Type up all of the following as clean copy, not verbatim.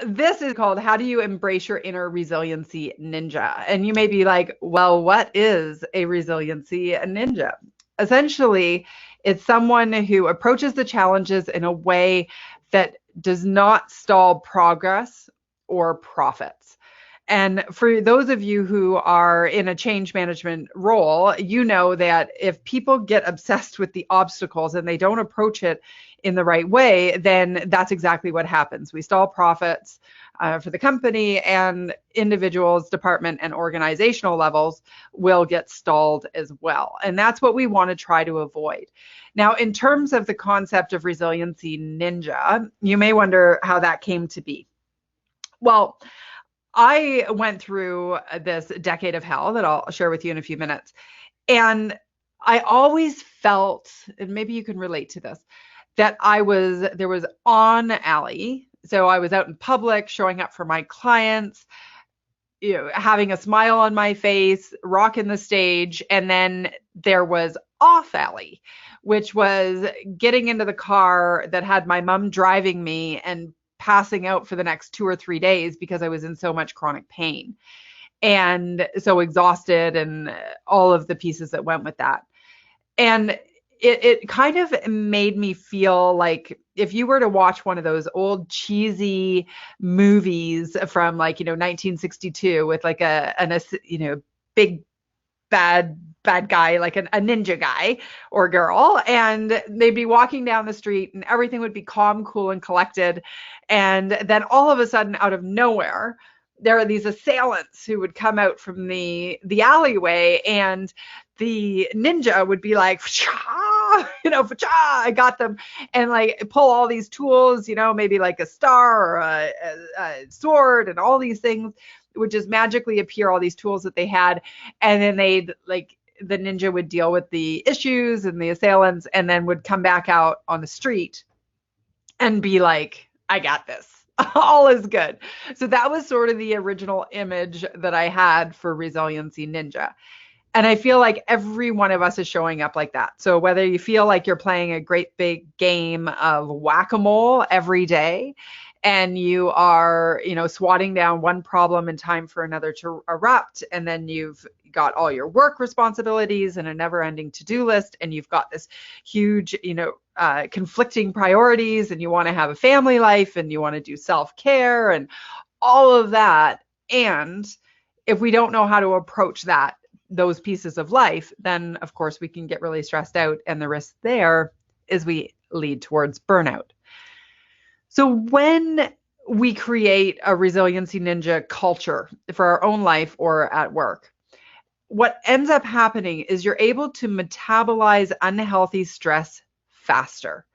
This is called How Do You Embrace Your Inner Resiliency Ninja? And you may be like, well, what is a resiliency ninja? Essentially, it's someone who approaches the challenges in a way that does not stall progress or profits. And for those of you who are in a change management role, you know that if people get obsessed with the obstacles and they don't approach it in the right way, then that's exactly what happens. We stall profits for the company, and individuals, department, and organizational levels will get stalled as well. And that's what we want to try to avoid. Now, in terms of the concept of resiliency ninja, you may wonder how that came to be. Well, I went through this decade of hell that I'll share with you in a few minutes. And I always felt, and maybe you can relate to this, that there was on alley. So I was out in public, showing up for my clients, having a smile on my face, rocking the stage. And then there was off alley, which was getting into the car that had my mom driving me and passing out for the next 2 or 3 days because I was in so much chronic pain and so exhausted, and all of the pieces that went with that. And it kind of made me feel like if you were to watch one of those old cheesy movies from 1962 with like big bad guy, like a ninja guy or girl, and they'd be walking down the street and everything would be calm, cool, and collected. And then all of a sudden, out of nowhere, there are these assailants who would come out from the alleyway, and the ninja would be like, I got them, and like pull all these tools, maybe like a star or a sword, and all these things would just magically appear, all these tools that they had, and then the ninja would deal with the issues and the assailants, and then would come back out on the street and be like, I got this. All is good. So that was sort of the original image that I had for Resiliency Ninja. And I feel like every one of us is showing up like that. So whether you feel like you're playing a great big game of whack-a-mole every day, and you are, swatting down one problem in time for another to erupt, and then you've got all your work responsibilities and a never-ending to-do list, and you've got this huge, conflicting priorities, and you want to have a family life, and you want to do self-care and all of that. And if we don't know how to approach those pieces of life, then of course we can get really stressed out, and the risk there is we lead towards burnout. So when we create a resiliency ninja culture for our own life or at work, what ends up happening is you're able to metabolize unhealthy stress faster.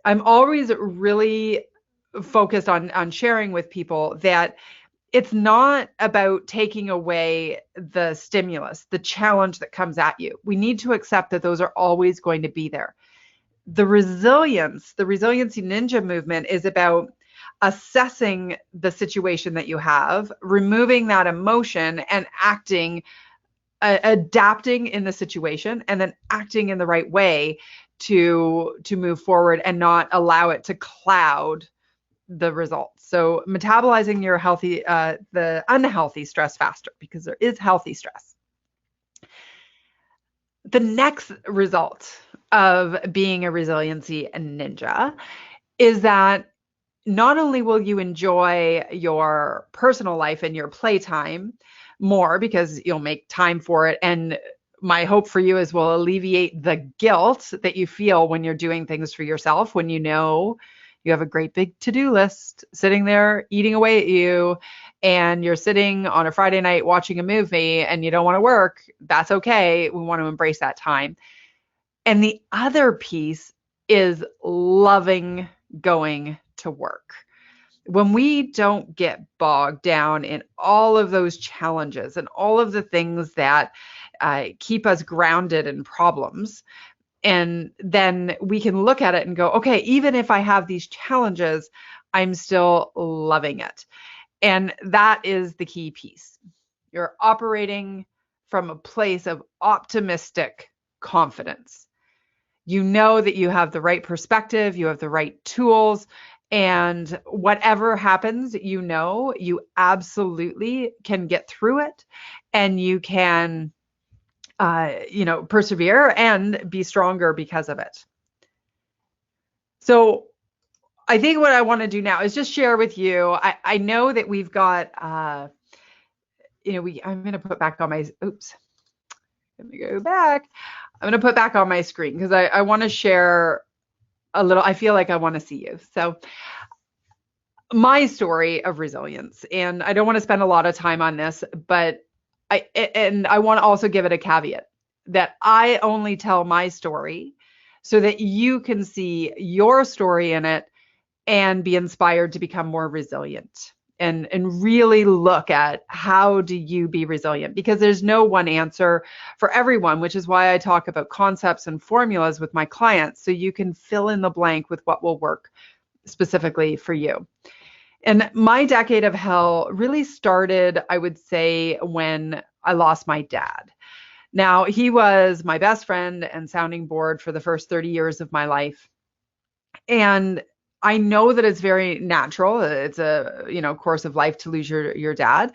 I'm always really focused on sharing with people that it's not about taking away the stimulus, the challenge that comes at you. We need to accept that those are always going to be there. The resiliency ninja movement is about assessing the situation that you have, removing that emotion, and adapting in the situation, and then acting in the right way to move forward and not allow it to cloud the results. So metabolizing the unhealthy stress faster, because there is healthy stress. The next result of being a resiliency ninja is that not only will you enjoy your personal life and your playtime more because you'll make time for it, and my hope for you is we'll alleviate the guilt that you feel when you're doing things for yourself, when you know you have a great big to-do list sitting there eating away at you, and you're sitting on a Friday night watching a movie and you don't want to work. That's okay. We want to embrace that time. And the other piece is loving going to work. When we don't get bogged down in all of those challenges and all of the things that keep us grounded in problems, and then we can look at it and go, okay, even if I have these challenges, I'm still loving it. And that is the key piece. You're operating from a place of optimistic confidence. You know that you have the right perspective, you have the right tools, And whatever happens, you absolutely can get through it, and you can, persevere and be stronger because of it. So I think what I want to do now is just share with you. I know that we've got, I'm going to put back on my, oops, let me go back. I'm going to put back on my screen because I want to share a little, I feel like I want to see you. So my story of resilience, and I don't want to spend a lot of time on this, but I want to also give it a caveat that I only tell my story so that you can see your story in it and be inspired to become more resilient, and really look at how do you be resilient, because there's no one answer for everyone, which is why I talk about concepts and formulas with my clients so you can fill in the blank with what will work specifically for you. And my decade of hell really started, I would say, when I lost my dad. Now, he was my best friend and sounding board for the first 30 years of my life. And I know that it's very natural. It's a, course of life to lose your dad,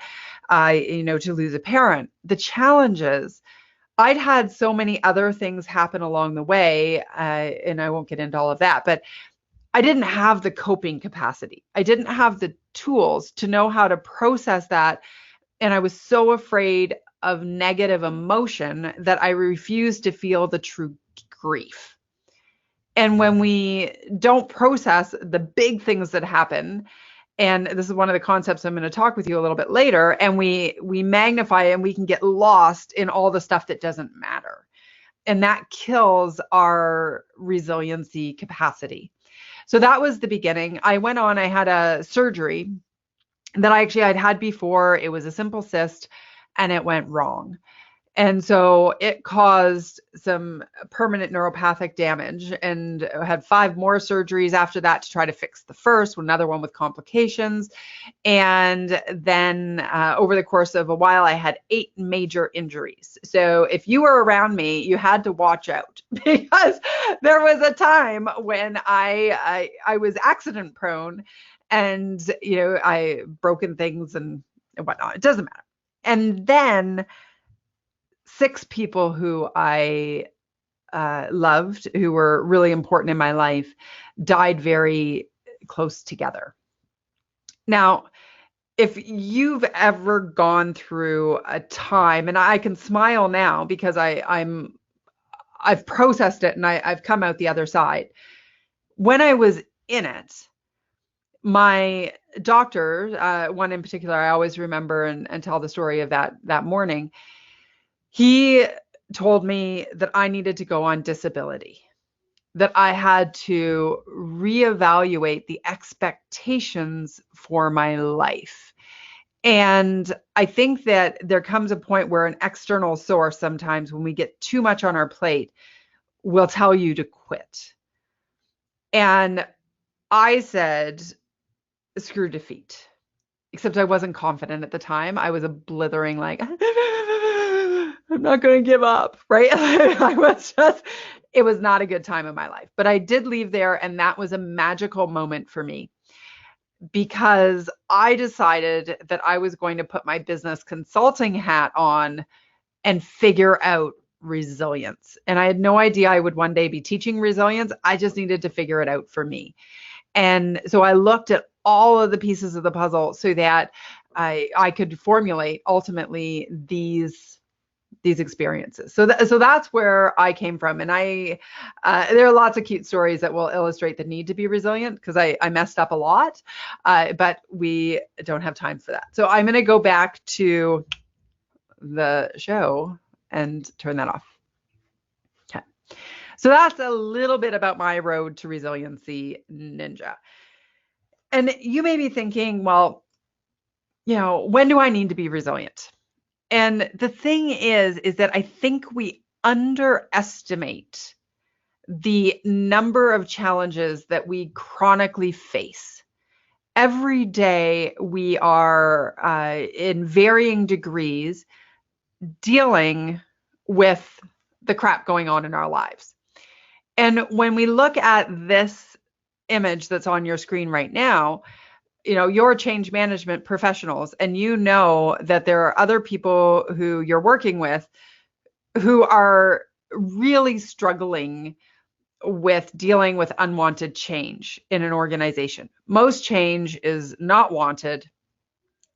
to lose a parent. The challenge is I'd had so many other things happen along the way, and I won't get into all of that, but I didn't have the coping capacity. I didn't have the tools to know how to process that. And I was so afraid of negative emotion that I refused to feel the true grief. And when we don't process the big things that happen, and this is one of the concepts I'm going to talk with you a little bit later, and we magnify and we can get lost in all the stuff that doesn't matter. And that kills our resiliency capacity. So that was the beginning. I went on, I had a surgery that I'd had before. It was a simple cyst and it went wrong. And so it caused some permanent neuropathic damage, and I had 5 more surgeries after that to try to fix the first, another one with complications. And then over the course of a while, I had 8 major injuries. So if you were around me, you had to watch out because there was a time when I was accident prone, and, I broken things and whatnot. It doesn't matter. And then 6 people who I loved, who were really important in my life, died very close together. Now, if you've ever gone through a time, and I can smile now because I've processed it and I've come out the other side. When I was in it, my doctor, one in particular, I always remember and tell the story of that morning. He told me that I needed to go on disability, that I had to reevaluate the expectations for my life. And I think that there comes a point where an external source, sometimes when we get too much on our plate, will tell you to quit. And I said, screw defeat. Except I wasn't confident at the time. I was a blithering like, I'm not going to give up, right? It was not a good time in my life. But I did leave there, and that was a magical moment for me because I decided that I was going to put my business consulting hat on and figure out resilience. And I had no idea I would one day be teaching resilience. I just needed to figure it out for me. And so I looked at all of the pieces of the puzzle so that I could formulate ultimately these experiences. So that's where I came from. And there are lots of cute stories that will illustrate the need to be resilient because I messed up a lot, but we don't have time for that. So I'm going to go back to the show and turn that off. Okay. So that's a little bit about my road to resiliency ninja. And you may be thinking, well, when do I need to be resilient? And the thing is that I think we underestimate the number of challenges that we chronically face. Every day we are in varying degrees dealing with the crap going on in our lives. And when we look at this image that's on your screen right now, you're change management professionals, and you know that there are other people who you're working with who are really struggling with dealing with unwanted change in an organization. Most change is not wanted.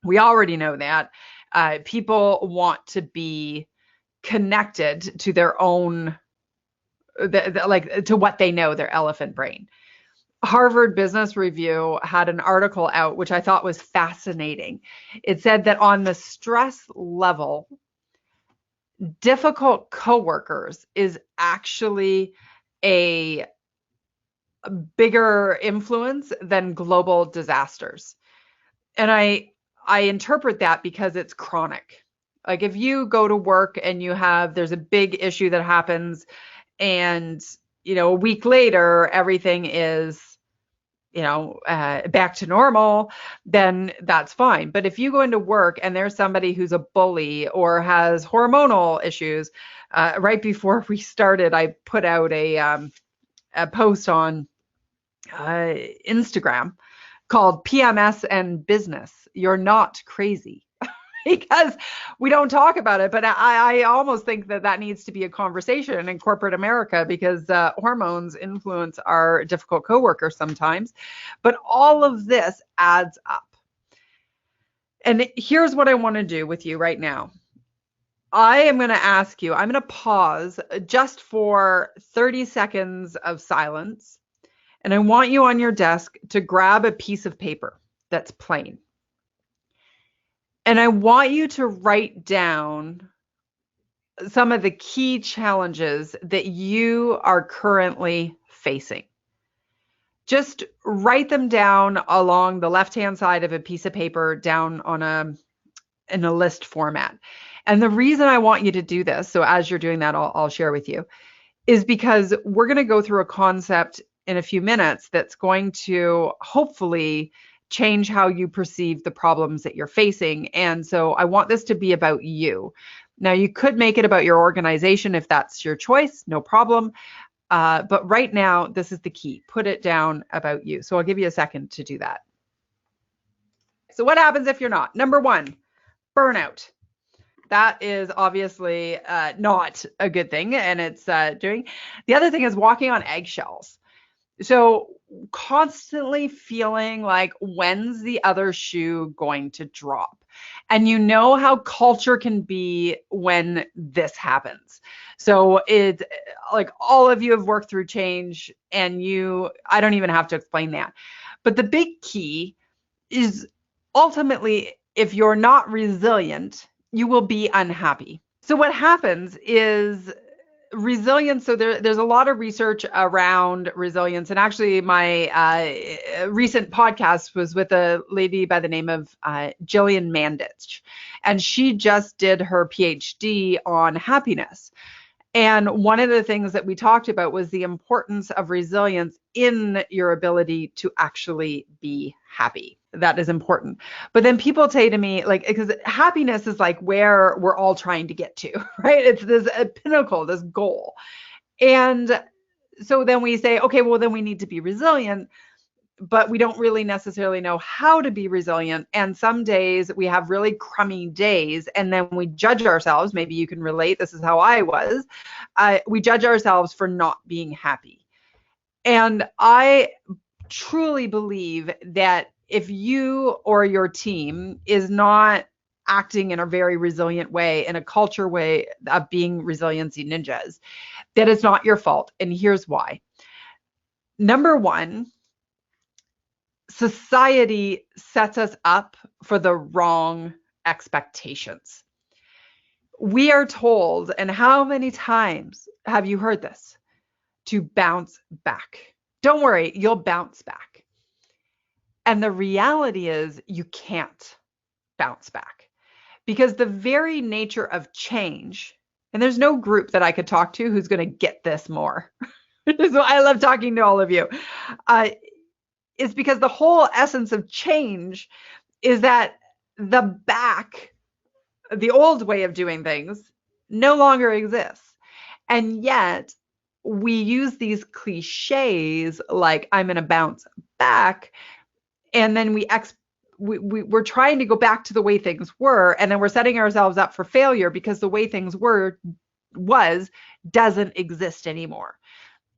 We already know that. People want to be connected to their own, like to what they know, their elephant brain. Harvard Business Review had an article out, which I thought was fascinating. It said that on the stress level, difficult coworkers is actually a bigger influence than global disasters. And I interpret that because it's chronic. Like if you go to work and there's a big issue that happens, and a week later everything is back to normal, then that's fine. But if you go into work and there's somebody who's a bully or has hormonal issues, right before we started, I put out a post on Instagram called PMS and Business. You're not crazy. Because we don't talk about it, but I almost think that needs to be a conversation in corporate America, because hormones influence our difficult coworkers sometimes. But all of this adds up. And here's what I want to do with you right now. I am going to ask you, I'm going to pause just for 30 seconds of silence. And I want you on your desk to grab a piece of paper that's plain. And I want you to write down some of the key challenges that you are currently facing. Just write them down along the left-hand side of a piece of paper, down in a list format. And the reason I want you to do this, so as you're doing that, I'll share with you, is because we're going to go through a concept in a few minutes that's going to hopefully change how you perceive the problems that you're facing. And so I want this to be about you. Now, you could make it about your organization if that's your choice, no problem. But right now, this is the key. Put it down about you. So I'll give you a second to do that. So what happens if you're not? Number one, burnout. That is obviously not a good thing, and it's doing. The other thing is walking on eggshells. So constantly feeling like, when's the other shoe going to drop? And you know how culture can be when this happens. So it's like all of you have worked through change, and I don't even have to explain that. But the big key is ultimately, if you're not resilient, you will be unhappy. So what happens is resilience. So there's a lot of research around resilience. And actually my recent podcast was with a lady by the name of Jillian Mandich. And she just did her PhD on happiness. And one of the things that we talked about was the importance of resilience in your ability to actually be happy. That is important. But then people say to me, like, because happiness is like where we're all trying to get to, right? It's this pinnacle, this goal. And so then we say, okay, well, then we need to be resilient, but we don't really necessarily know how to be resilient. And some days we have really crummy days, and then we judge ourselves. Maybe you can relate. This is how I was. We judge ourselves for not being happy. And I truly believe that if you or your team is not acting in a very resilient way, in a culture way of being resiliency ninjas, that it's not your fault. And here's why. Number one, society sets us up for the wrong expectations. We are told, and how many times have you heard this? To bounce back. Don't worry, you'll bounce back. And the reality is you can't bounce back, because the very nature of change, and there's no group that I could talk to who's going to get this more. So I love talking to all of you. Is because the whole essence of change is that the old way of doing things no longer exists. And yet we use these cliches like I'm going to bounce back, and then we're trying to go back to the way things were, and then we're setting ourselves up for failure because the way things was doesn't exist anymore.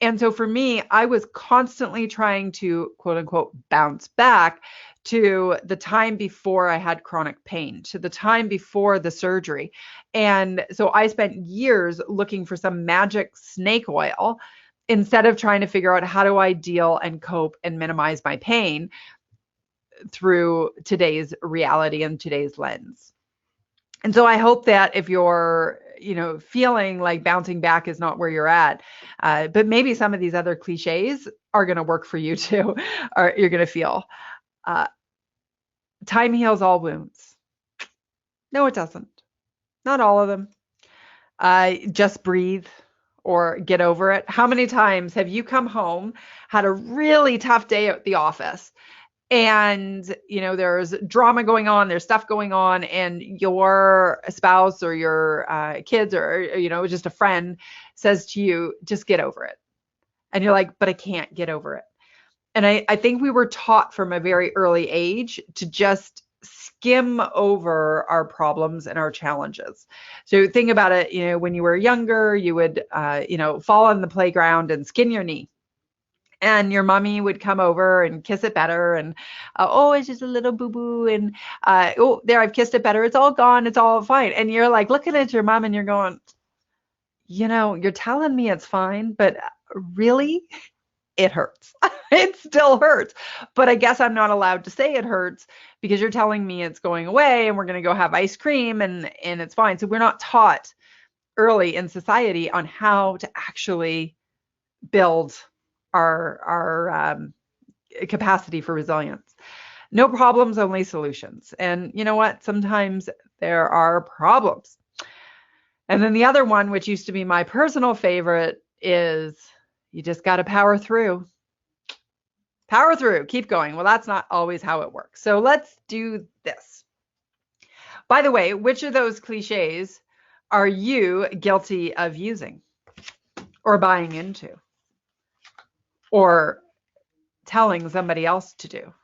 And so for me, I was constantly trying to quote unquote bounce back to the time before I had chronic pain, to the time before the surgery. And so I spent years looking for some magic snake oil instead of trying to figure out how do I deal and cope and minimize my pain through today's reality and today's lens. And so I hope that if you're, feeling like bouncing back is not where you're at, but maybe some of these other cliches are going to work for you too, or you're going to feel. Time heals all wounds. No, it doesn't. Not all of them. Just breathe or get over it. How many times have you come home, had a really tough day at the office, and there's drama going on, there's stuff going on, and your spouse or your kids or just a friend says to you, just get over it, and you're like, but I can't get over it. And I think we were taught from a very early age to just skim over our problems and our challenges. So think about it, when you were younger, you would fall on the playground and skin your knee. And your mommy would come over and kiss it better. And, oh, it's just a little boo-boo. And, oh, there, I've kissed it better. It's all gone. It's all fine. And you're like looking at your mom and you're going, you're telling me it's fine, but really, it hurts. It still hurts. But I guess I'm not allowed to say it hurts because you're telling me it's going away and we're going to go have ice cream and it's fine. So we're not taught early in society on how to actually build our capacity for resilience. No problems, only solutions. And you know what? Sometimes there are problems. And then the other one, which used to be my personal favorite, is you just got to power through. Power through, keep going. Well, that's not always how it works. So let's do this. By the way, which of those cliches are you guilty of using or buying into? Or telling somebody else to do?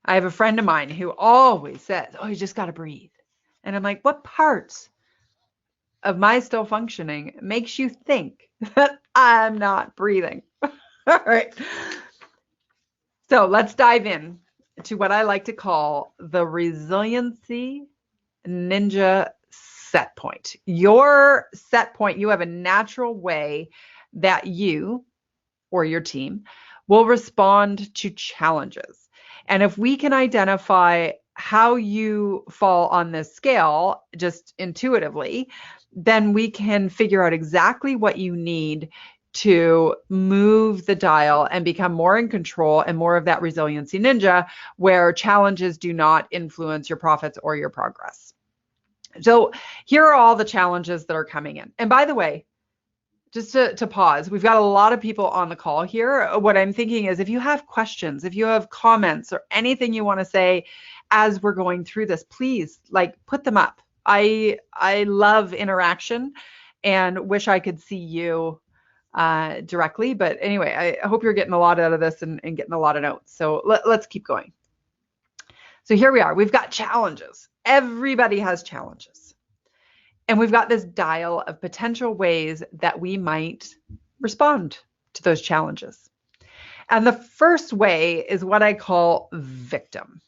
I have a friend of mine who always says, oh, you just got to breathe. And I'm like, what parts of my still functioning makes you think that I'm not breathing? All right. So let's dive in to what I like to call the resiliency ninja set point. Your set point, you have a natural way that you or your team will respond to challenges. And if we can identify how you fall on this scale just intuitively, then we can figure out exactly what you need to move the dial and become more in control and more of that resiliency ninja, where challenges do not influence your profits or your progress. So here are all the challenges that are coming in. And by the way, just to pause, we've got a lot of people on the call here. What I'm thinking is, if you have questions, if you have comments or anything you want to say as we're going through this, please put them up. I love interaction and wish I could see you directly. But anyway, I hope you're getting a lot out of this and getting a lot of notes. So let's keep going. So here we are. We've got challenges. Everybody has challenges. And we've got this dial of potential ways that we might respond to those challenges. And the first way is what I call victim.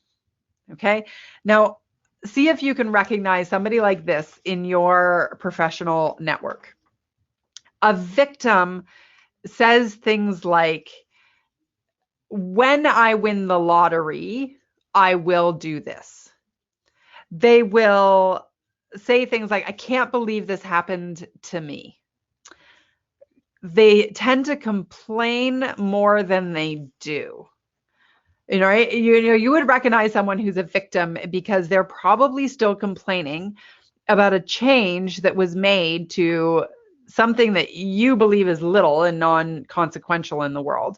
Okay. Now, see if you can recognize somebody like this in your professional network. A victim says things like, when I win the lottery, I will do this. They will say things like, I can't believe this happened to me. They tend to complain more than they do. Right? You would recognize someone who's a victim because they're probably still complaining about a change that was made to something that you believe is little and non-consequential in the world,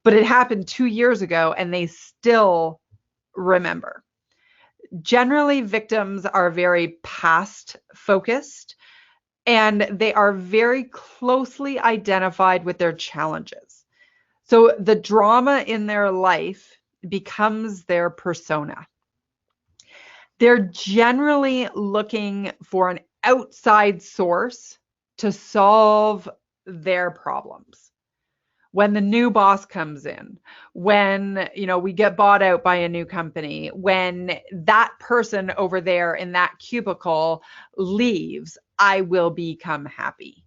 but it happened 2 years ago and they still remember. Generally, victims are very past focused. and they are very closely identified with their challenges. So the drama in their life becomes their persona. They're generally looking for an outside source to solve their problems. When the new boss comes in, when, we get bought out by a new company, when that person over there in that cubicle leaves, I will become happy.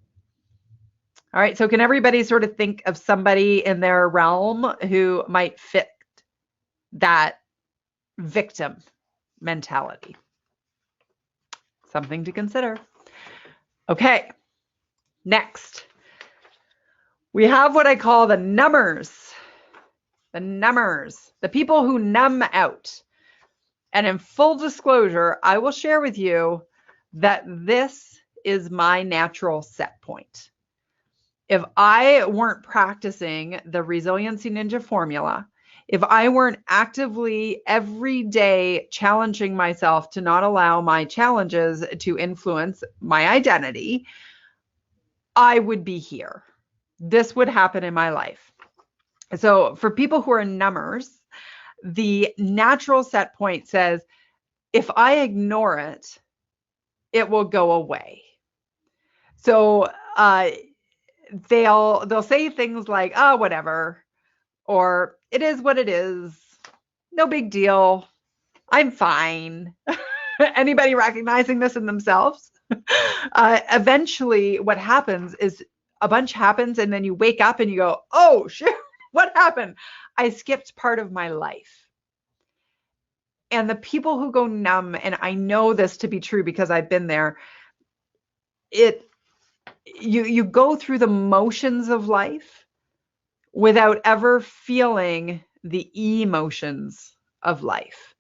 All right, so can everybody sort of think of somebody in their realm who might fit that victim mentality? Something to consider. Okay, next. We have what I call the numbers. The numbers, the people who numb out. And in full disclosure, I will share with you that this is my natural set point. If I weren't practicing the Resiliency Ninja formula, if I weren't actively every day challenging myself to not allow my challenges to influence my identity, I would be here. This would happen in my life. So for people who are numbers, the natural set point says, if I ignore it, it will go away. So they'll say things like, oh, whatever, or it is what it is, no big deal, I'm fine. Anybody recognizing this in themselves? Eventually, what happens is a bunch happens, and then you wake up and you go, oh, shit, what happened? I skipped part of my life. And the people who go numb, and I know this to be true because I've been there, you go through the motions of life without ever feeling the emotions of life.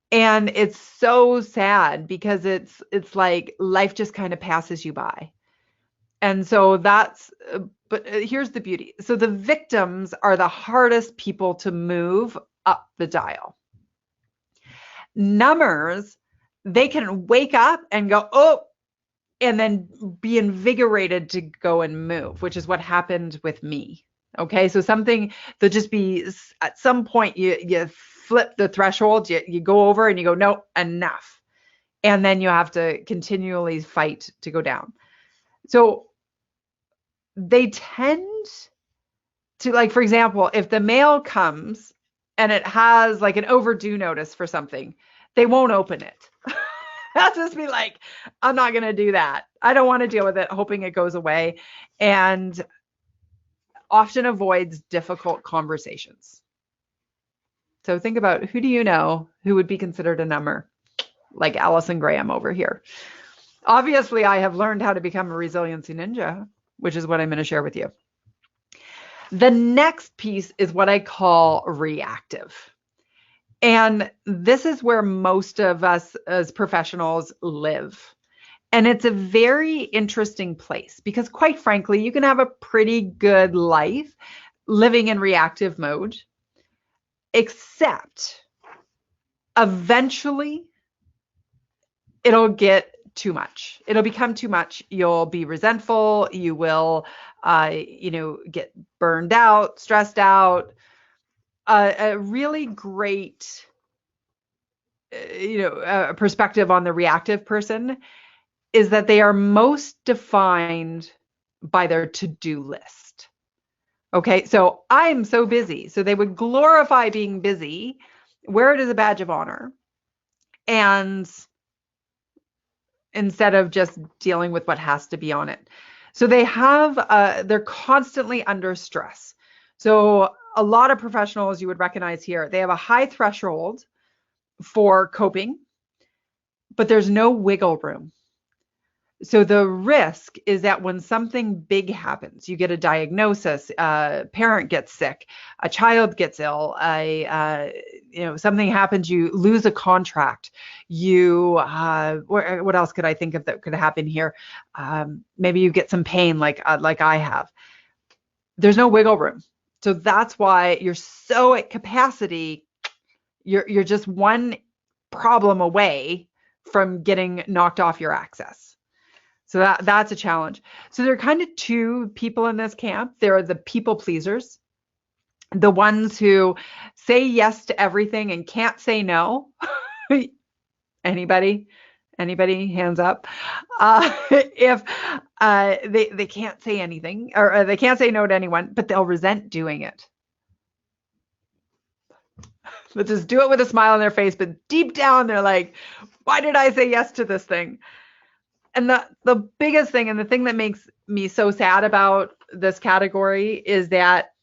And it's so sad because it's like life just kind of passes you by. And so but here's the beauty. So the victims are the hardest people to move up the dial. Numbers, they can wake up and go, oh, and then be invigorated to go and move, which is what happened with me. Okay, so something that just be at some point you flip the threshold, you go over and you go, no, enough. And then you have to continually fight to go down. So they tend to, like, for example, if the mail comes and it has like an overdue notice for something, they won't open it. I'll just be like, I'm not going to do that. I don't want to deal with it, hoping it goes away. And often avoids difficult conversations. So think about, who do you know who would be considered a number? Like Allison Graham over here. Obviously, I have learned how to become a resiliency ninja, which is what I'm going to share with you. The next piece is what I call reactive. And this is where most of us as professionals live. And it's a very interesting place because, quite frankly, you can have a pretty good life living in reactive mode, except eventually it'll get too much. It'll become too much. You'll be resentful. You will, get burned out, stressed out. A really great, perspective on the reactive person is that they are most defined by their to-do list. Okay, so I'm so busy. So they would glorify being busy, wear it as a badge of honor, and instead of just dealing with what has to be on it. So they're constantly under stress. So a lot of professionals you would recognize here, they have a high threshold for coping, but there's no wiggle room. So the risk is that when something big happens, you get a diagnosis, a parent gets sick, a child gets ill, something happens, you lose a contract, what else could I think of that could happen here? Maybe you get some pain like I have. There's no wiggle room. So that's why you're so at capacity. You're just one problem away from getting knocked off your axis. So that's a challenge. So there are kind of two people in this camp. There are the people pleasers, the ones who say yes to everything and can't say no. Anybody? Anybody? Hands up. If they can't say anything, or they can't say no to anyone, but they'll resent doing it. They'll just do it with a smile on their face, but deep down they're like, why did I say yes to this thing? And the biggest thing, and the thing that makes me so sad about this category, is that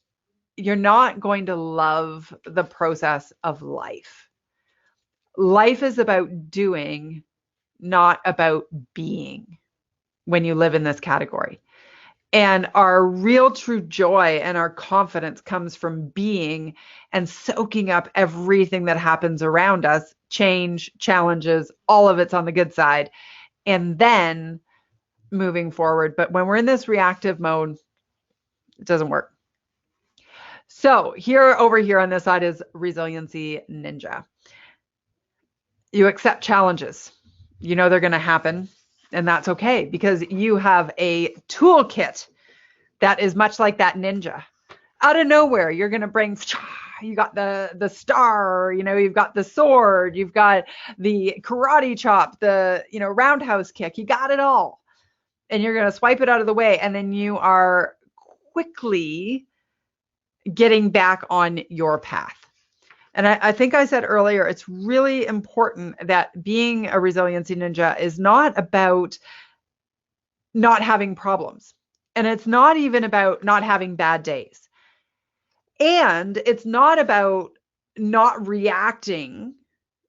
you're not going to love the process of life. Life is about doing, not about being, when you live in this category. And our real true joy and our confidence comes from being and soaking up everything that happens around us, change, challenges, all of it's on the good side, and then moving forward. But when we're in this reactive mode, it doesn't work. So over here on this side is resiliency ninja. You accept challenges. You know they're going to happen, and that's okay, because you have a toolkit that is much like that ninja. Out of nowhere, you're going to bring, you got the star, you've got the sword, you've got the karate chop, the, roundhouse kick, you got it all. And you're going to swipe it out of the way, and then you are quickly getting back on your path. And I think I said earlier, it's really important that being a resiliency ninja is not about not having problems. And it's not even about not having bad days. And it's not about not reacting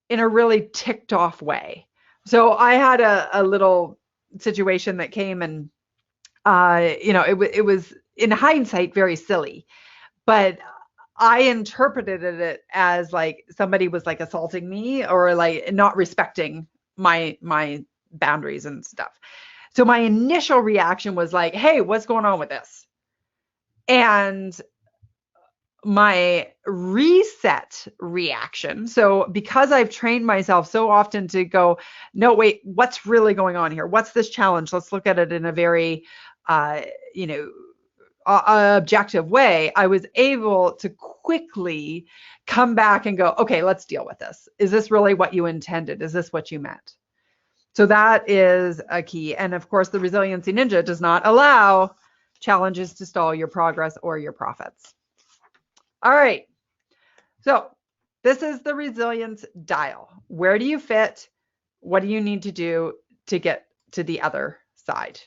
in a really ticked off way. So I had a little situation that came, and, it was in hindsight very silly, but I interpreted it as like somebody was like assaulting me, or like not respecting my boundaries and stuff. So my initial reaction was like, hey, what's going on with this? And my reset reaction, so because I've trained myself so often to go, no, wait, what's really going on here? What's this challenge? Let's look at it in a very, objective way. I was able to quickly come back and go, okay, let's deal with this. Is this really what you intended? Is this what you meant? So that is a key. And of course, the resiliency ninja does not allow challenges to stall your progress or your profits. All right. So this is the resilience dial. Where do you fit? What do you need to do to get to the other side?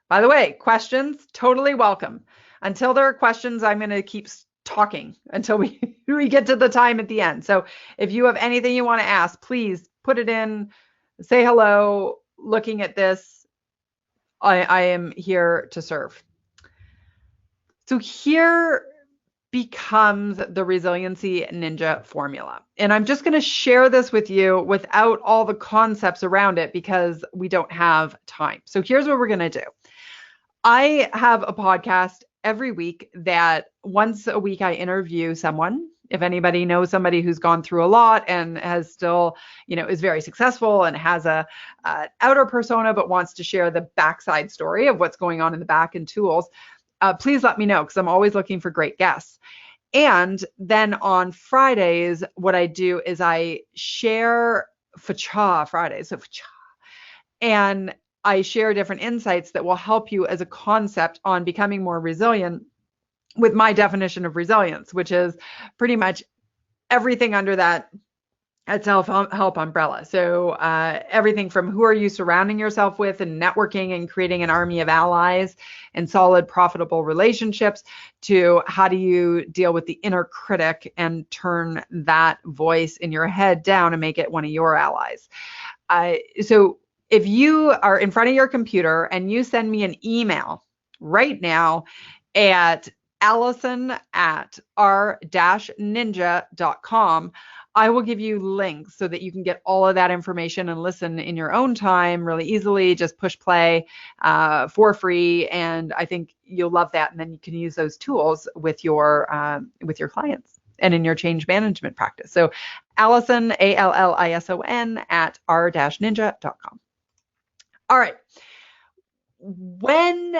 By the way, questions, totally welcome. Until there are questions, I'm going to keep talking until we get to the time at the end. So if you have anything you want to ask, please put it in, say hello. Looking at this, I am here to serve. So here becomes the resiliency ninja formula. And I'm just going to share this with you without all the concepts around it, because we don't have time. So here's what we're going to do. I have a podcast every week that once a week I interview someone. If anybody knows somebody who's gone through a lot and has still, is very successful and has a outer persona, but wants to share the backside story of what's going on in the back and tools, please let me know, because I'm always looking for great guests. And then on Fridays, what I do is I share Facha Fridays. So Facha. And I share different insights that will help you as a concept on becoming more resilient with my definition of resilience, which is pretty much everything under that self-help umbrella. So everything from who are you surrounding yourself with, and networking and creating an army of allies and solid, profitable relationships, to how do you deal with the inner critic and turn that voice in your head down and make it one of your allies. So if you are in front of your computer and you send me an email right now at allison@r-ninja.com, I will give you links so that you can get all of that information and listen in your own time really easily. Just push play for free, and I think you'll love that. And then you can use those tools with your clients and in your change management practice. So Allison, ALLISON, @r-ninja.com. All right. When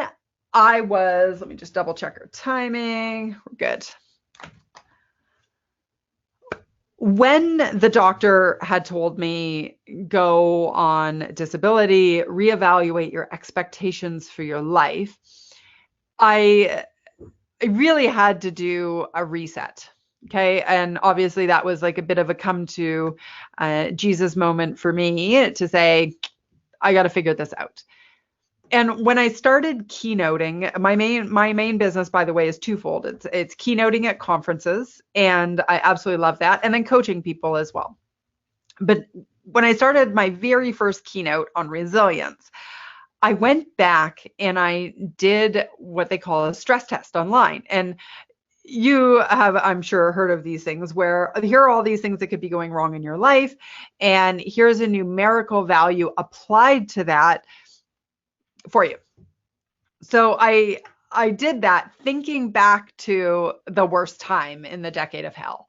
I was, let me just double check our timing. We're good. When the doctor had told me, go on disability, reevaluate your expectations for your life, I really had to do a reset. Okay. And obviously that was like a bit of a come to Jesus moment for me to say, I got to figure this out. And when I started keynoting, my main business, by the way, is twofold. It's keynoting at conferences, and I absolutely love that, and then coaching people as well. But when I started my very first keynote on resilience, I went back and I did what they call a stress test online. And you have, I'm sure, heard of these things where here are all these things that could be going wrong in your life, and here's a numerical value applied to that for you. So I did that thinking back to the worst time in the decade of hell.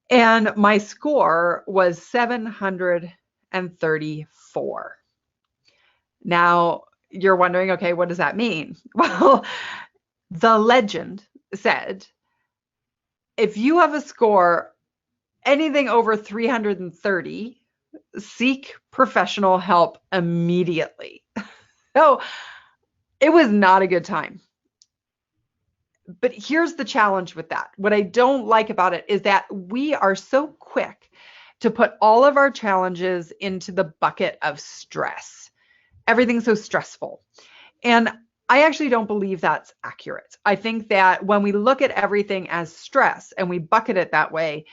And my score was 734. Now you're wondering, okay, what does that mean? Well, the legend said, if you have a score anything over 330, seek professional help immediately. So it was not a good time. But here's the challenge with that. What I don't like about it is that we are so quick to put all of our challenges into the bucket of stress. Everything's so stressful. And I actually don't believe that's accurate. I think that when we look at everything as stress and we bucket it that way,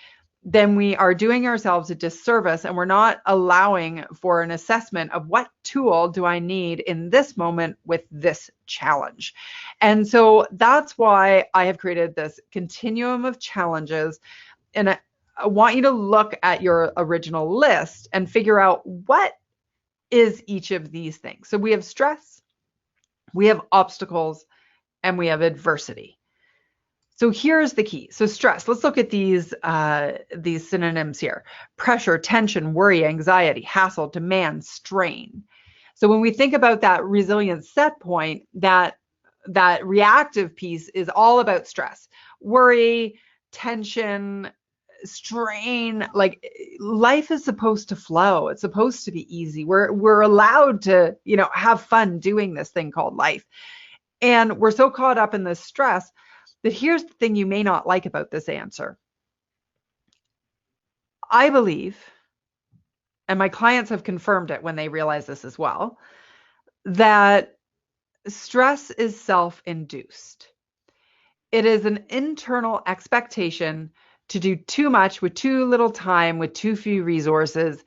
then we are doing ourselves a disservice, and we're not allowing for an assessment of what tool do I need in this moment with this challenge. And so that's why I have created this continuum of challenges. And I want you to look at your original list and figure out what is each of these things. So we have stress, we have obstacles, and we have adversity. So here's the key. So stress, let's look at these synonyms here. Pressure, tension, worry, anxiety, hassle, demand, strain. So when we think about that resilience set point, that reactive piece is all about stress, worry, tension, strain. Like, life is supposed to flow. It's supposed to be easy. We're allowed to, have fun doing this thing called life. And we're so caught up in this stress. But here's the thing you may not like about this answer. I believe, and my clients have confirmed it when they realize this as well, that stress is self-induced. It is an internal expectation to do too much with too little time, with too few resources.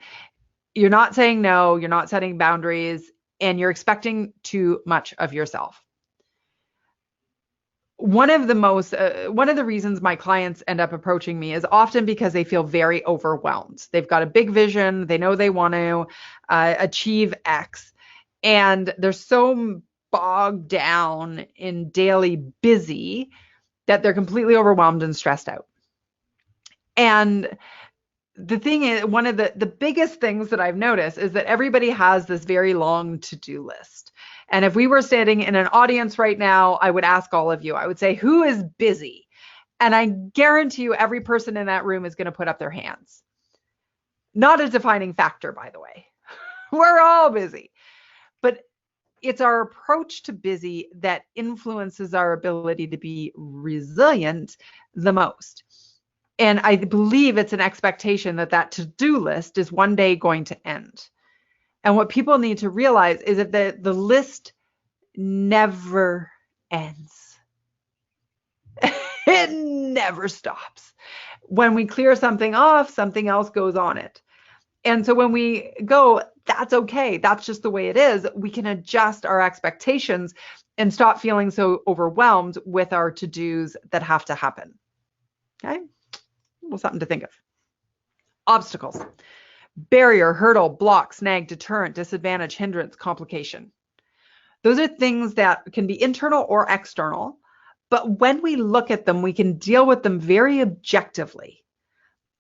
You're not saying no, you're not setting boundaries, and you're expecting too much of yourself. One of the reasons my clients end up approaching me is often because they feel very overwhelmed. They've got a big vision. They know they want to achieve X, and they're so bogged down in daily busy that they're completely overwhelmed and stressed out. And the thing is, one of the biggest things that I've noticed is that everybody has this very long to-do list. And if we were standing in an audience right now, I would ask all of you, I would say, who is busy? And I guarantee you every person in that room is going to put up their hands. Not a defining factor, by the way. We're all busy. But it's our approach to busy that influences our ability to be resilient the most. And I believe it's an expectation that to-do list is one day going to end. And what people need to realize is that the list never ends. It never stops. When we clear something off, something else goes on it. And so when we go, that's okay, that's just the way it is, we can adjust our expectations and stop feeling so overwhelmed with our to-dos that have to happen. Okay? Well, something to think of. Obstacles. Barrier, hurdle, block, snag, deterrent, disadvantage, hindrance, complication. Those are things that can be internal or external, but when we look at them, we can deal with them very objectively.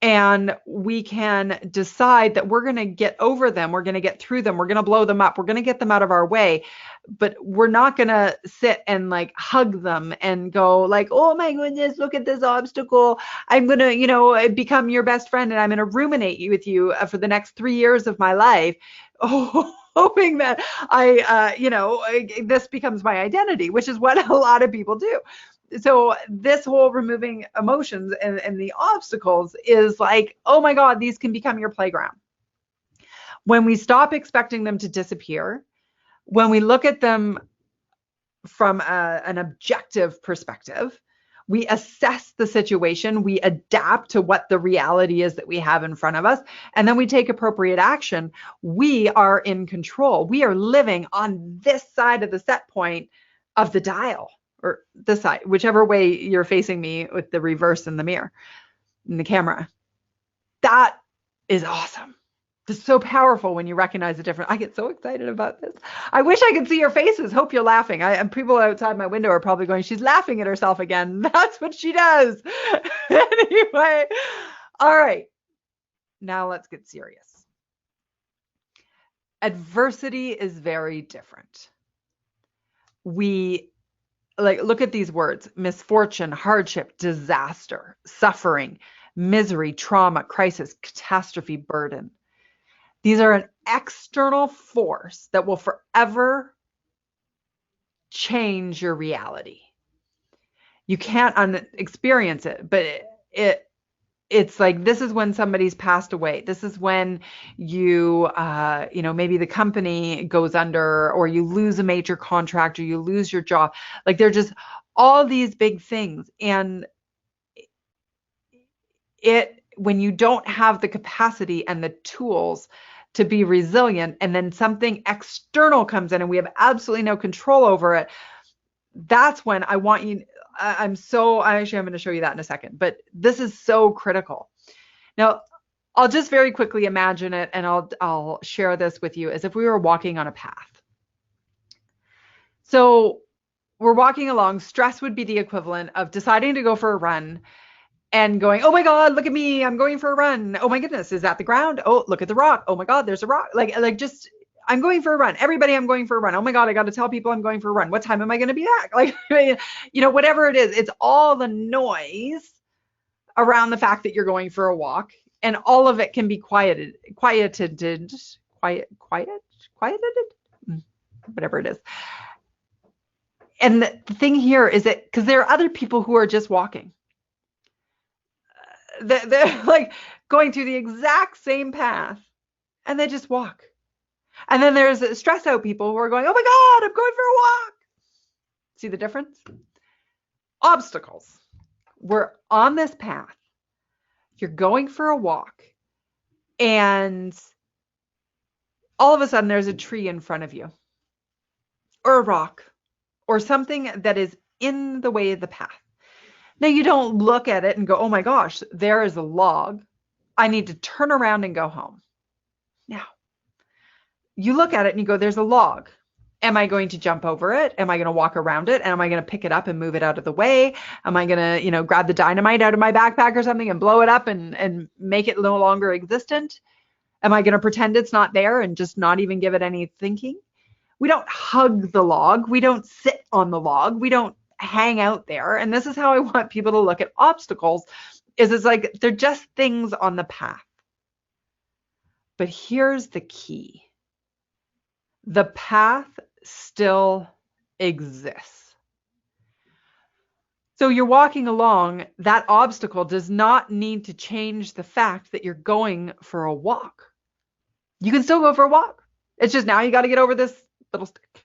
And we can decide that we're going to get over them. We're going to get through them. We're going to blow them up. We're going to get them out of our way. But we're not going to sit and like hug them and go like, oh my goodness, look at this obstacle. I'm going to, become your best friend and I'm going to ruminate with you for the next 3 years of my life. Oh, hoping that this becomes my identity, which is what a lot of people do. So this whole removing emotions and the obstacles is like, oh my God, these can become your playground. When we stop expecting them to disappear, when we look at them from an objective perspective, we assess the situation, we adapt to what the reality is that we have in front of us, and then we take appropriate action. We are in control. We are living on this side of the set point of the dial, or this side, whichever way you're facing me with the reverse in the mirror, in the camera. That is awesome. It's so powerful when you recognize the difference. I get so excited about this. I wish I could see your faces. Hope you're laughing. And people outside my window are probably going, she's laughing at herself again. That's what she does. Anyway, all right. Now let's get serious. Adversity is very different. We look at these words: misfortune, hardship, disaster, suffering, misery, trauma, crisis, catastrophe, burden. These are an external force that will forever change your reality. You can't experience it, but it's like, this is when somebody's passed away. This is when you, maybe the company goes under, or you lose a major contract, or you lose your job. Like, they're just all these big things. And when you don't have the capacity and the tools to be resilient, and then something external comes in and we have absolutely no control over it, that's when I want you. I'm going to show you that in a second, but this is so critical. Now, I'll just very quickly imagine it, and I'll share this with you as if we were walking on a path. So we're walking along. Stress would be the equivalent of deciding to go for a run and going, oh my God, look at me, I'm going for a run. Oh my goodness, is that the ground? Oh, look at the rock. Oh my God, there's a rock. Just, I'm going for a run. Everybody, I'm going for a run. Oh my God, I got to tell people I'm going for a run. What time am I going to be back? Whatever it is, it's all the noise around the fact that you're going for a walk, and all of it can be quieted, whatever it is. And the thing here is that, because there are other people who are just walking. They're like going through the exact same path, and they just walk. And then there's stress out people who are going, oh my God, I'm going for a walk. See the difference? Obstacles. We're on this path. You're going for a walk, and all of a sudden there's a tree in front of you, or a rock, or something that is in the way of the path. Now, you don't look at it and go, oh my gosh, there is a log. I need to turn around and go home. Now, you look at it and you go, there's a log. Am I going to jump over it? Am I going to walk around it? And am I going to pick it up and move it out of the way? Am I going to, grab the dynamite out of my backpack or something and blow it up and make it no longer existent? Am I going to pretend it's not there and just not even give it any thinking? We don't hug the log. We don't sit on the log. We don't hang out there. And this is how I want people to look at obstacles, is it's like they're just things on the path. But here's the key. The path still exists. So you're walking along, that obstacle does not need to change the fact that you're going for a walk. You can still go for a walk. It's just now you got to get over this little stick.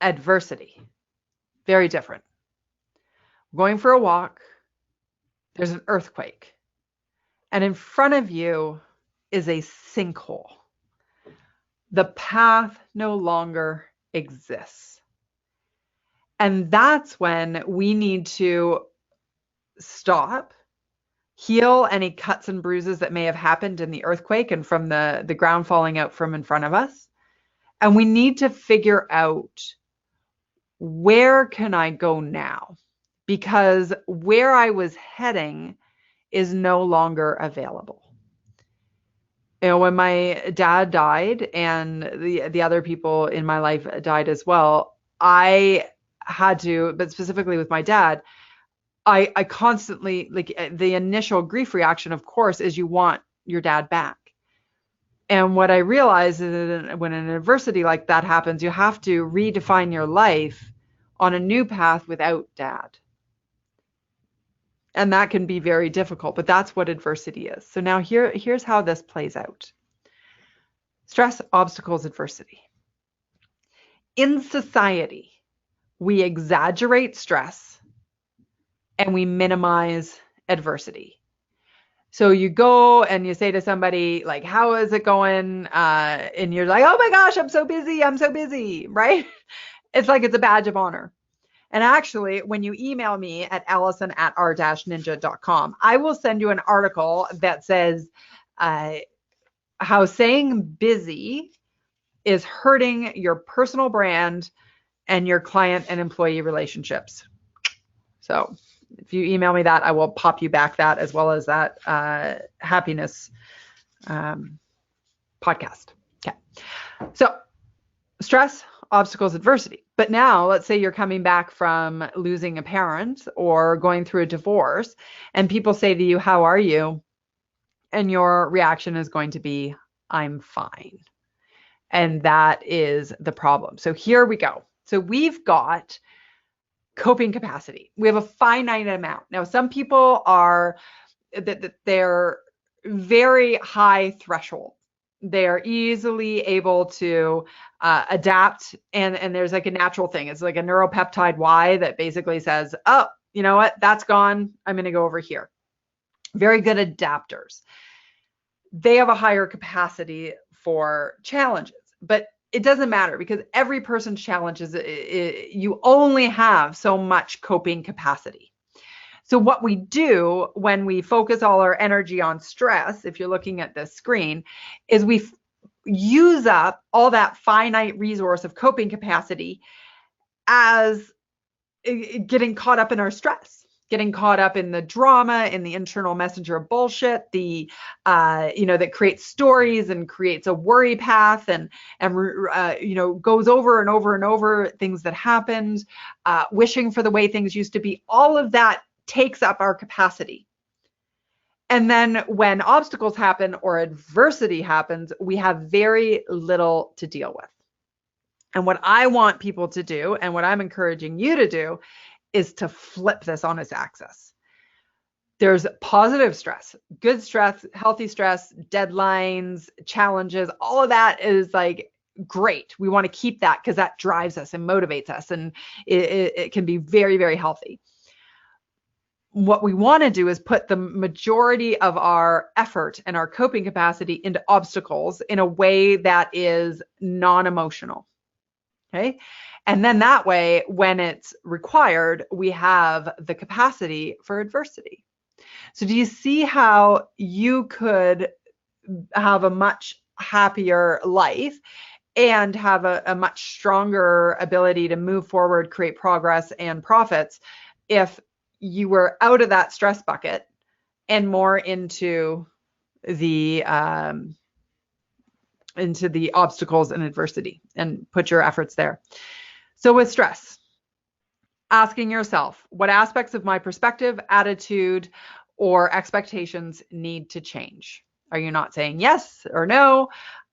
Adversity. Very different. Going for a walk, there's an earthquake, and in front of you is a sinkhole. The path no longer exists. And that's when we need to stop, heal any cuts and bruises that may have happened in the earthquake and from the ground falling out from in front of us. And we need to figure out, where can I go now? Because where I was heading is no longer available. When my dad died and the other people in my life died as well, I had to, but specifically with my dad, I constantly, like, the initial grief reaction, of course, is you want your dad back. And what I realized is that when an adversity like that happens, you have to redefine your life on a new path without dad. And that can be very difficult, but that's what adversity is. So now here's how this plays out. Stress, obstacles, adversity. In society, we exaggerate stress and we minimize adversity. So you go and you say to somebody, like, how is it going? And you're like, oh my gosh, I'm so busy, right? It's like it's a badge of honor. And actually, when you email me at allison@r-ninja.com, I will send you an article that says how saying busy is hurting your personal brand and your client and employee relationships. So if you email me that, I will pop you back that, as well as that happiness podcast. Okay. So stress, obstacles, adversity. But now let's say you're coming back from losing a parent or going through a divorce, and people say to you, how are you? And your reaction is going to be, I'm fine. And that is the problem. So here we go. So we've got coping capacity. We have a finite amount. Now, some people are that they're very high threshold. They're easily able to adapt, and there's like a natural thing. It's like a neuropeptide Y that basically says, oh, you know what? That's gone. I'm going to go over here. Very good adapters. They have a higher capacity for challenges, but it doesn't matter because every person's challenges, you only have so much coping capacity. So what we do when we focus all our energy on stress, if you're looking at this screen, is we use up all that finite resource of coping capacity as getting caught up in our stress, getting caught up in the drama, in the internal messenger of bullshit, that creates stories and creates a worry path and goes over and over and over things that happened, wishing for the way things used to be. All of that takes up our capacity. And then when obstacles happen or adversity happens, we have very little to deal with. And what I want people to do, and what I'm encouraging you to do, is to flip this on its axis. There's positive stress, good stress, healthy stress, deadlines, challenges, all of that is like great. We want to keep that because that drives us and motivates us, and it can be very, very healthy. What we want to do is put the majority of our effort and our coping capacity into obstacles in a way that is non-emotional. Okay. And then that way, when it's required, we have the capacity for adversity. So do you see how you could have a much happier life and have a much stronger ability to move forward, create progress and profits if you were out of that stress bucket and more into the obstacles and adversity, and put your efforts there. So with stress, asking yourself, what aspects of my perspective, attitude, or expectations need to change? Are you not saying yes or no?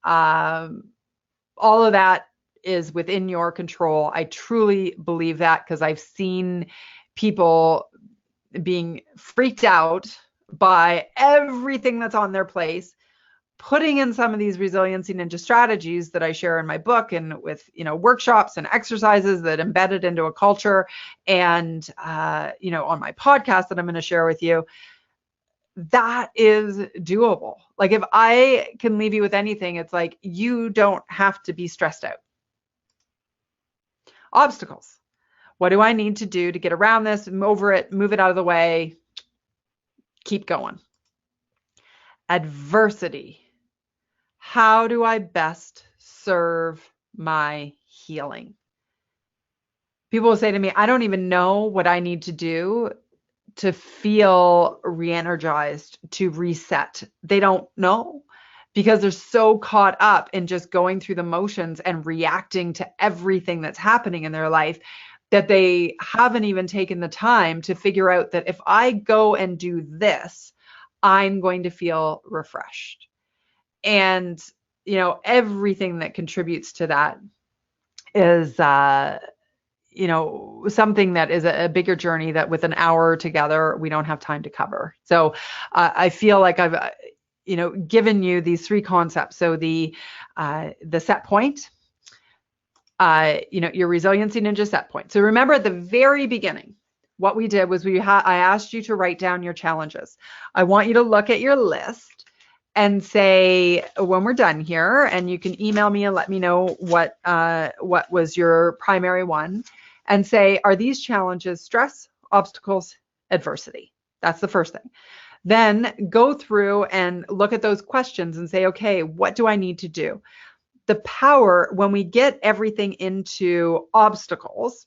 All of that is within your control. I truly believe that because I've seen people being freaked out by everything that's on their plate, putting in some of these resiliency ninja strategies that I share in my book and with, workshops and exercises that embedded into a culture and, on my podcast that I'm going to share with you. That is doable. Like if I can leave you with anything, it's like, you don't have to be stressed out. Obstacles. What do I need to do to get around this, over it, move it out of the way, keep going? Adversity. How do I best serve my healing? People will say to me, I don't even know what I need to do to feel re-energized, to reset. They don't know because they're so caught up in just going through the motions and reacting to everything that's happening in their life that they haven't even taken the time to figure out that if I go and do this, I'm going to feel refreshed. And, everything that contributes to that is, something that is a bigger journey that with an hour together, we don't have time to cover. So I feel like I've, given you these three concepts. So the set point, your resiliency ninja set point. So remember at the very beginning, what we did was I asked you to write down your challenges. I want you to look at your list and say when we're done here, and you can email me and let me know what was your primary one, and say, are these challenges stress, obstacles, adversity? That's the first thing. Then go through and look at those questions and say, okay, what do I need to do? The power when we get everything into obstacles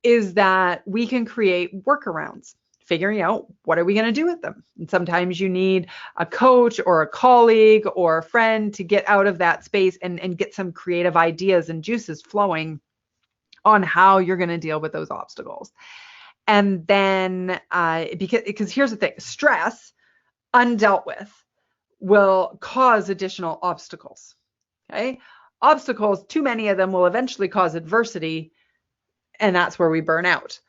is that we can create workarounds, figuring out what are we going to do with them. And sometimes you need a coach or a colleague or a friend to get out of that space and get some creative ideas and juices flowing on how you're going to deal with those obstacles. And then because here's the thing, stress undealt with will cause additional obstacles. Okay, obstacles, too many of them will eventually cause adversity, and that's where we burn out.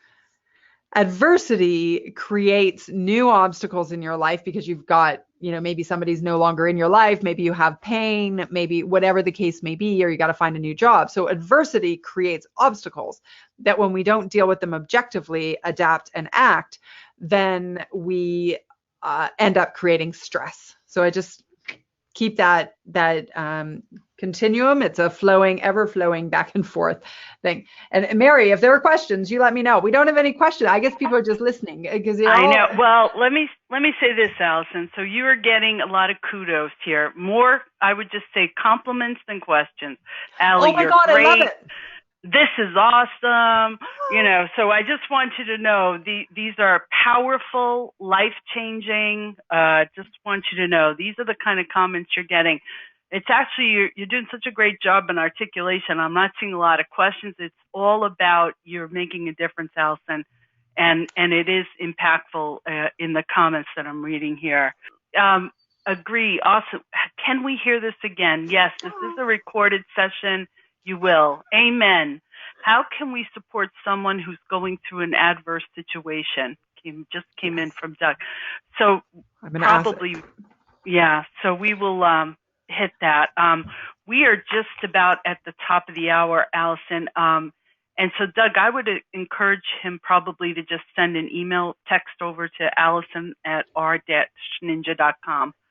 Adversity creates new obstacles in your life because you've got, maybe somebody's no longer in your life, maybe you have pain, maybe whatever the case may be, or you got to find a new job. So adversity creates obstacles that when we don't deal with them objectively, adapt and act, then we end up creating stress. So I just keep that continuum. It's a ever flowing back and forth thing. And Mary, if there are questions, you let me know. We don't have any questions. I guess people are just listening because I know. Well, let me say this, Allison. So you are getting a lot of kudos here. More, I would just say compliments than questions. Allie, oh my you're God, great. I love it. This is awesome. So I just want you to know these are powerful, life-changing. Just want you to know these are the kind of comments you're getting. It's actually, you're doing such a great job in articulation. I'm not seeing a lot of questions. It's all about you're making a difference, Allison, and it is impactful in the comments that I'm reading here. Agree. Awesome. Can we hear this again? Yes, this is a recorded session. You will. Amen. How can we support someone who's going through an adverse situation? Just came in from Doug. So probably, yeah. So we will hit that. We are just about at the top of the hour, Allison. And so, Doug, I would encourage him probably to just send an email text over to Allison at r-ninja.com.